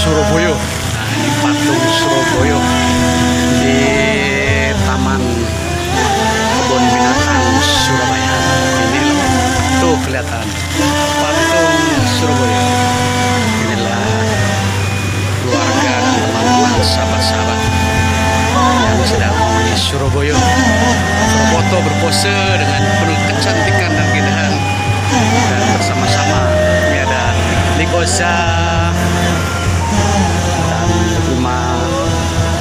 Surabaya. Nah, ini patung Surabaya di Taman Kebun Binatang Surabaya. Ini tuh kelihatan patung Surabaya. Inilah keluarga dan teman-teman, sahabat-sahabat yang sedang di Surabaya berfoto, berpose dengan penuh kecantikan dan keindahan, dan bersama-sama ini ada Likosa dan Bima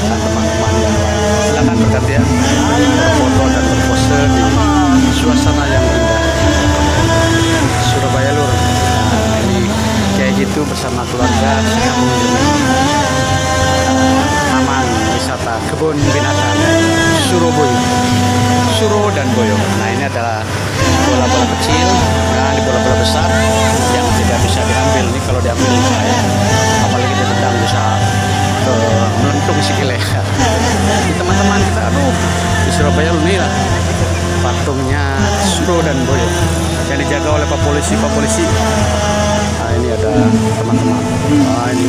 dan teman-teman yang lain. Silakan bergantian berfoto dan berpose di suasana yang indah Surabaya Lur. Nah, ini kayak gitu bersama keluarga sedang mengunjungi taman wisata kebun binatang Surabaya, Suro dan Boyo. Nah, ini adalah bola-bola kecil dan di bola-bola besar yang tidak bisa diambil. Nih kalau diambil bahaya, apalagi ditendang bisa melentung sikile. Ini teman-teman kita, aduh, di Surabaya nih lah patungnya Suro dan Boyo yang dijaga oleh Pak Polisi. Nah, ini ada teman-teman. Nah, ini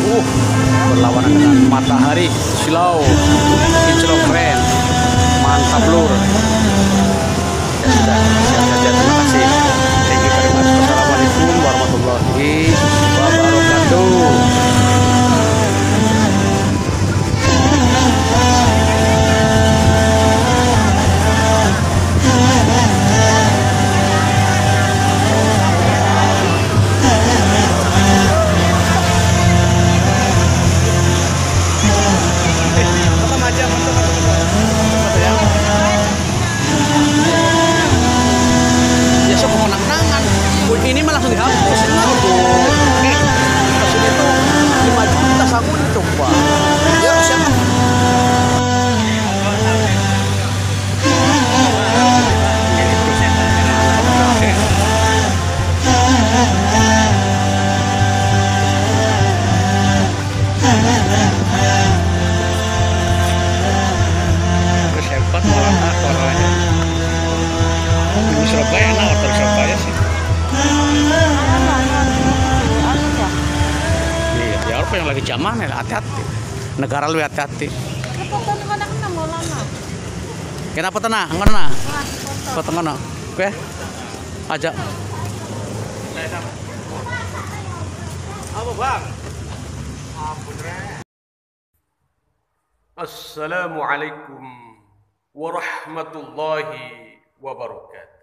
berlawanan dengan matahari, silau, kinclok keren, mantap Lur. Ya sudah, siap saja, terima kasih. Thank you very much. Wassalamualaikum warahmatullahi wabarakatuh. Ini mah langsung dihapus. Pas itu 5 juta saku dicoba. Ya siapa? Hebat malah aktornya. Di Surabaya nah aktor Surabaya sih. Iya, ya apa yang lagi zaman ya, hati-hati. Negara lu hati-hati. Kenapa tenang? Ngono. Foto ngono. Oke. Aja. Apa, Bang? Assalamualaikum warahmatullahi wabarakatuh.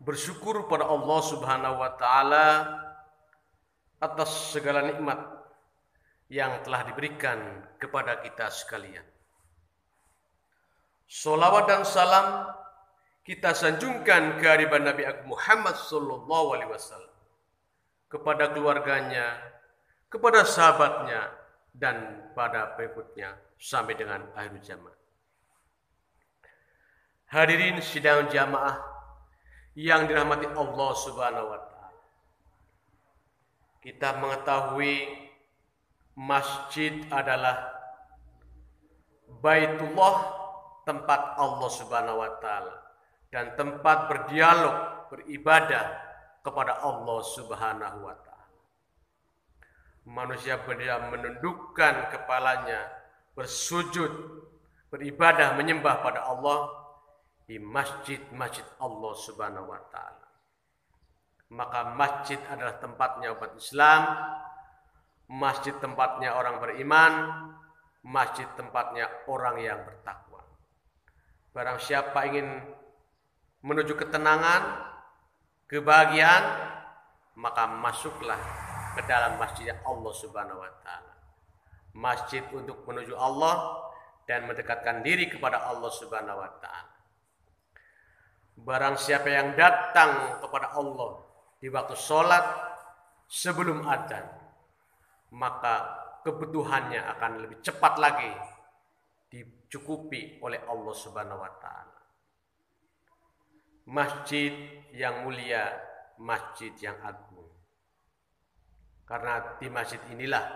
Bersyukur pada Allah Subhanahu wa Ta'ala atas segala nikmat yang telah diberikan kepada kita sekalian. Salawat dan salam kita sanjungkan kehadiran Nabi Agung Muhammad sallallahu alaihi wasallam, kepada keluarganya, kepada sahabatnya, dan pada pengikutnya sampai dengan akhir zaman. Hadirin sidang jamaah yang dirahmati Allah Subhanahu wa Ta'ala. Kita mengetahui masjid adalah Baitullah, tempat Allah Subhanahu wa Ta'ala, dan tempat berdialog, beribadah kepada Allah Subhanahu wa Ta'ala. Manusia berdiam menundukkan kepalanya, bersujud, beribadah, menyembah pada Allah di masjid-masjid Allah Subhanahu wa Ta'ala. Maka masjid adalah tempatnya umat Islam, masjid tempatnya orang beriman, masjid tempatnya orang yang bertakwa. Barang siapa ingin menuju ketenangan, kebahagiaan, maka masuklah ke dalam masjid Allah Subhanahu wa Ta'ala. Masjid untuk menuju Allah dan mendekatkan diri kepada Allah Subhanahu wa Ta'ala. Barang siapa yang datang kepada Allah di waktu sholat sebelum adzan, maka kebutuhannya akan lebih cepat lagi dicukupi oleh Allah Subhanahu wa taala. Masjid yang mulia, masjid yang agung. Karena di masjid inilah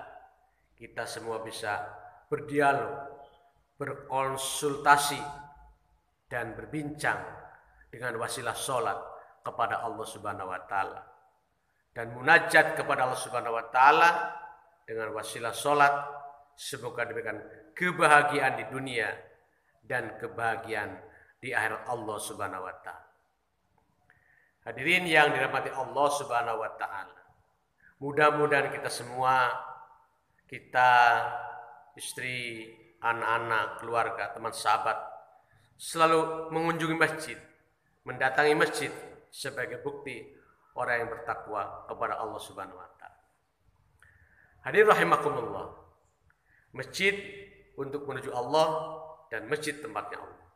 kita semua bisa berdialog, berkonsultasi, dan berbincang dengan wasilah sholat kepada Allah Subhanahu wa taala. Dan munajat kepada Allah Subhanahu wa taala dengan wasilah sholat, semoga diberikan kebahagiaan di dunia dan kebahagiaan di akhirat Allah Subhanahu wa taala. Hadirin yang dirahmati Allah Subhanahu wa taala. Mudah-mudahan kita semua, kita, istri, anak-anak, keluarga, teman sahabat, selalu mengunjungi masjid, mendatangi masjid sebagai bukti orang yang bertakwa kepada Allah Subhanahu wa taala. Hadirin rahimakumullah. Masjid untuk menuju Allah dan masjid tempatnya Allah.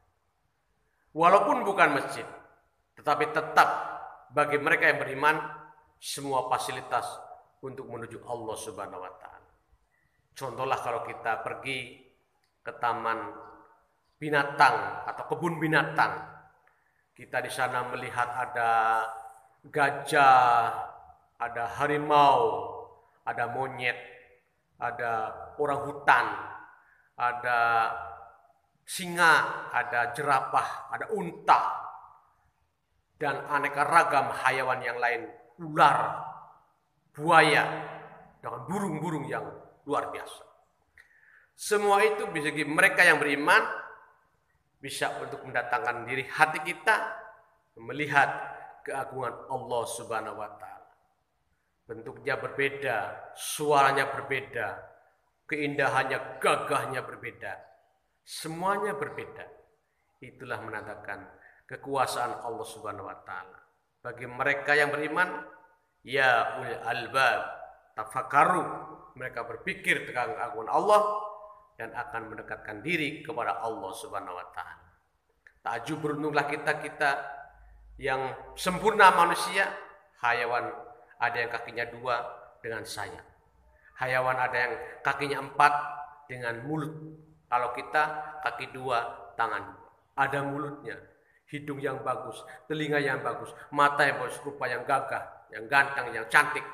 Walaupun bukan masjid, tetapi tetap bagi mereka yang beriman semua fasilitas untuk menuju Allah Subhanahu wa taala. Contohlah kalau kita pergi ke taman binatang atau kebun binatang, kita di sana melihat ada gajah, ada harimau, ada monyet, ada orang hutan, ada singa, ada jerapah, ada unta, dan aneka ragam hayawan yang lain, ular, buaya, dengan burung-burung yang luar biasa. Semua itu bagi mereka yang beriman bisa untuk mendatangkan diri hati kita melihat keagungan Allah Subhanahu wa taala. Bentuknya berbeda, suaranya berbeda, keindahannya, gagahnya berbeda. Semuanya berbeda. Itulah menandakan kekuasaan Allah Subhanahu wa taala. Bagi mereka yang beriman, ya ulil albab, tafakkaru, mereka berpikir tentang keagungan Allah dan akan mendekatkan diri kepada Allah Subhanahu wa taala. Ta'ajub, beruntunglah kita yang sempurna manusia. Hayawan ada yang kakinya 2 dengan sayap. Hayawan ada yang kakinya 4 dengan mulut. Kalau kita kaki 2, tangan 2. Ada mulutnya, hidung yang bagus, telinga yang bagus, mata yang bagus, rupa yang gagah, yang ganteng, yang cantik.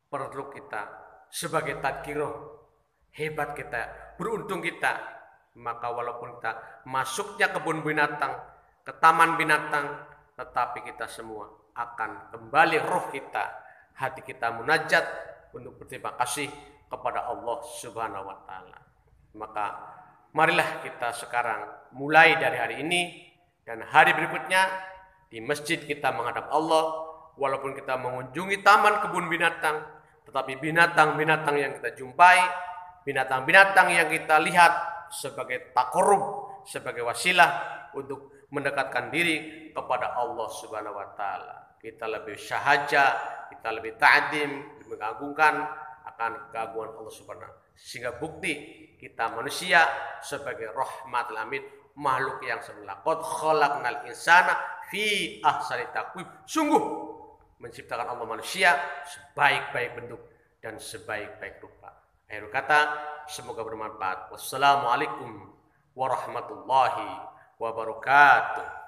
Perlu kita sebagai tadkirah, hebat kita, beruntung kita. Maka walaupun kita masuknya kebun binatang, ke taman binatang, tetapi kita semua akan kembali roh kita, hati kita munajat untuk berterima kasih kepada Allah Subhanahu wa taala. Maka marilah kita sekarang mulai dari hari ini dan hari berikutnya di masjid kita menghadap Allah. Walaupun kita mengunjungi taman kebun binatang, tetapi binatang-binatang yang kita jumpai, binatang-binatang yang kita lihat sebagai takorub, sebagai wasilah untuk mendekatkan diri kepada Allah Subhanahu wa taala. Kita lebih syahaja, kita lebih ta'zim, mengagungkan akan keagungan Allah Subhanahu wa taala. Sehingga bukti kita manusia sebagai rahmatul alamin, makhluk yang sempurna. Qad khalaqnal insana fi ahsani taqwim. Sungguh menciptakan Allah manusia sebaik-baik bentuk dan sebaik-baik rupa. Akhir kata, semoga bermanfaat. Wassalamualaikum warahmatullahi wabarakatuh.